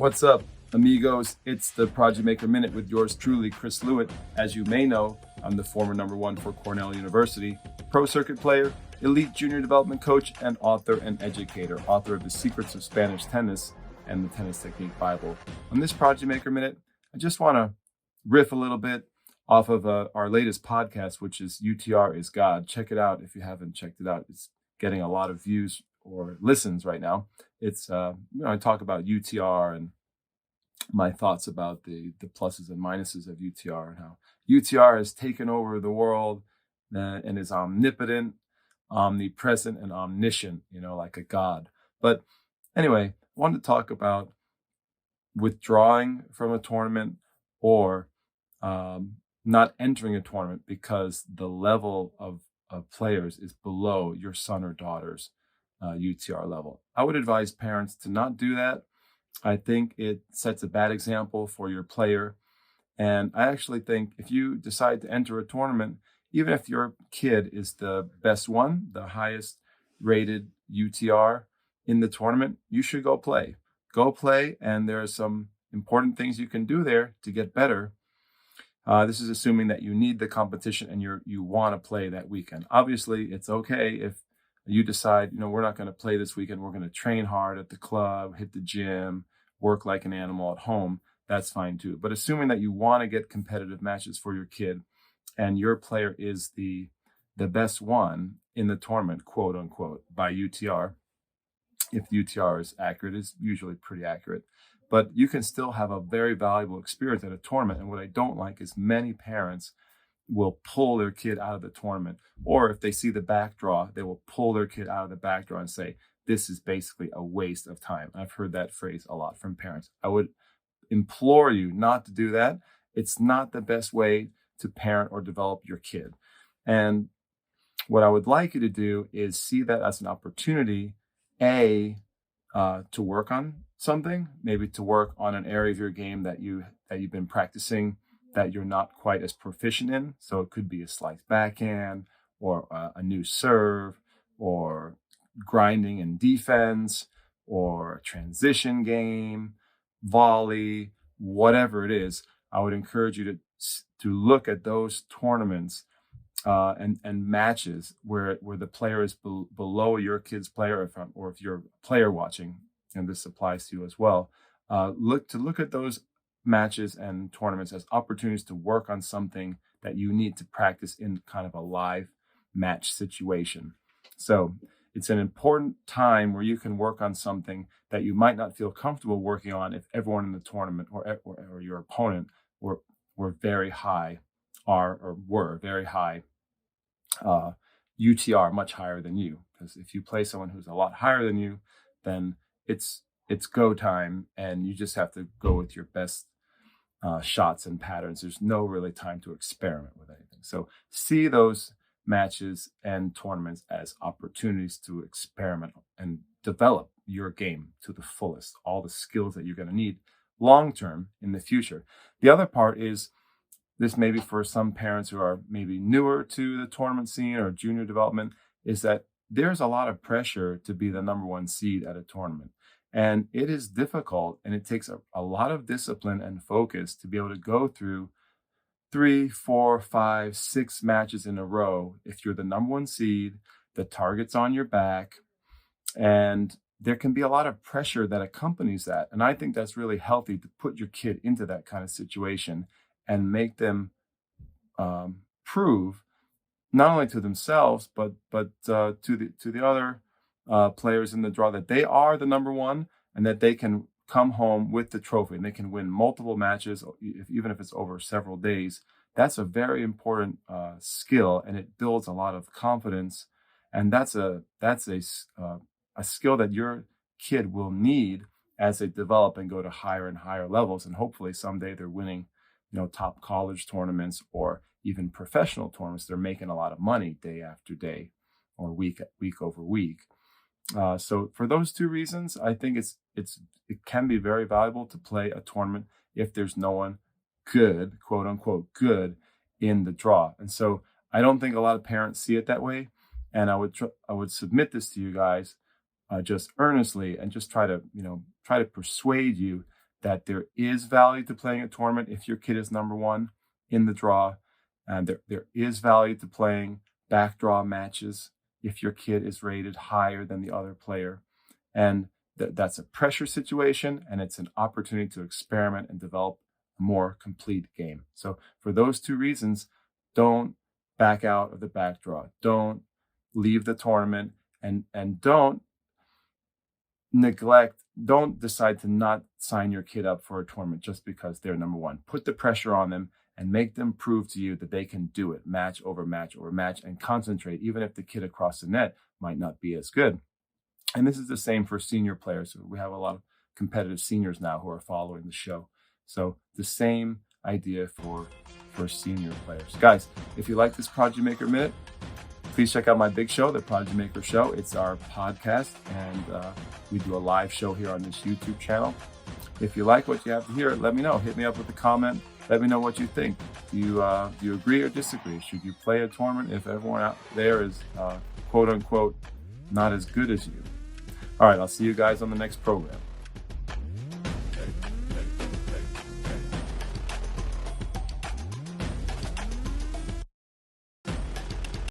What's up, amigos? It's the Project Maker Minute with yours truly, Chris Lewitt. As you may know, I'm the former #1 for Cornell University, pro circuit player, elite junior development coach, and author and educator, author of The Secrets of Spanish Tennis and the Tennis Technique Bible. On this Project Maker Minute, I just want to riff a little bit off of our latest podcast, which is UTR is God. Check it out if you haven't checked it out. It's getting a lot of views or listens right now. It's I talk about UTR and my thoughts about the pluses and minuses of UTR and how UTR has taken over the world and is omnipotent, omnipresent, and omniscient, like a god. But anyway, I wanted to talk about withdrawing from a tournament or not entering a tournament because the level of players is below your son or daughter's UTR level. I would advise parents to not do that. I think it sets a bad example for your player. And I actually think if you decide to enter a tournament, even if your kid is the best one, the highest rated UTR in the tournament, you should go play. Go play, and there are some important things you can do there to get better. This is assuming that you need the competition and you want to play that weekend. Obviously, it's okay if you decide, we're not going to play this weekend. We're going to train hard at the club, hit the gym, work like an animal at home. That's fine too. But assuming that you want to get competitive matches for your kid and your player is the best one in the tournament, quote unquote, by UTR, if the UTR is accurate, it's usually pretty accurate. But you can still have a very valuable experience at a tournament. And what I don't like is many parents will pull their kid out of the tournament. Or if they see the back draw, they will pull their kid out of the back draw and say, this is basically a waste of time. I've heard that phrase a lot from parents. I would implore you not to do that. It's not the best way to parent or develop your kid. And what I would like you to do is see that as an opportunity, to work on something, maybe to work on an area of your game that you've been practicing that you're not quite as proficient in. So it could be a slice backhand or a new serve or grinding in defense or transition game, volley, whatever it is. I would encourage you to look at those tournaments and matches where the player is below your kid's player, or if you're a player watching, and this applies to you as well, look at those matches and tournaments as opportunities to work on something that you need to practice in kind of a live match situation. So it's an important time where you can work on something that you might not feel comfortable working on if everyone in the tournament or your opponent were very high, were very high UTR, much higher than you. Because if you play someone who's a lot higher than you, then it's go time, and you just have to go with your best shots and patterns. There's no really time to experiment with anything. So see those matches and tournaments as opportunities to experiment and develop your game to the fullest, all the skills that you're going to need long-term in the future. The other part is, this maybe for some parents who are maybe newer to the tournament scene or junior development, is that there's a lot of pressure to be the #1 seed at a tournament. And it is difficult, and it takes a lot of discipline and focus to be able to go through 3, 4, 5, 6 matches in a row if you're the #1 seed, the target's on your back, and there can be a lot of pressure that accompanies that. And I think that's really healthy to put your kid into that kind of situation and make them prove not only to themselves but to the other players in the draw that they are the #1 and that they can come home with the trophy and they can win multiple matches, even if it's over several days. That's a very important skill, and it builds a lot of confidence. And that's a skill that your kid will need as they develop and go to higher and higher levels. And hopefully someday they're winning, top college tournaments or even professional tournaments. They're making a lot of money day after day or week over week. So for those two reasons, I think it can be very valuable to play a tournament if there's no one good, quote unquote, good in the draw. And so I don't think a lot of parents see it that way. And I would submit this to you guys just earnestly and just try to persuade you that there is value to playing a tournament if your kid is number one in the draw, and there is value to playing backdraw matches if your kid is rated higher than the other player. And that's a pressure situation, and it's an opportunity to experiment and develop a more complete game. So for those two reasons, don't back out of the backdraw. Don't leave the tournament, and don't decide to not sign your kid up for a tournament just because they're number one. Put the pressure on them and make them prove to you that they can do it, match over match over match, and concentrate, even if the kid across the net might not be as good. And this is the same for senior players. We have a lot of competitive seniors now who are following the show. So the same idea for senior players. Guys, if you like this Prodigy Maker Minute, please check out my big show, the Prodigy Maker Show. It's our podcast, and we do a live show here on this YouTube channel. If you like what you have to hear, let me know. Hit me up with a comment. Let me know what you think. Do you agree or disagree? Should you play a tournament if everyone out there is quote unquote not as good as you? All right, I'll see you guys on the next program.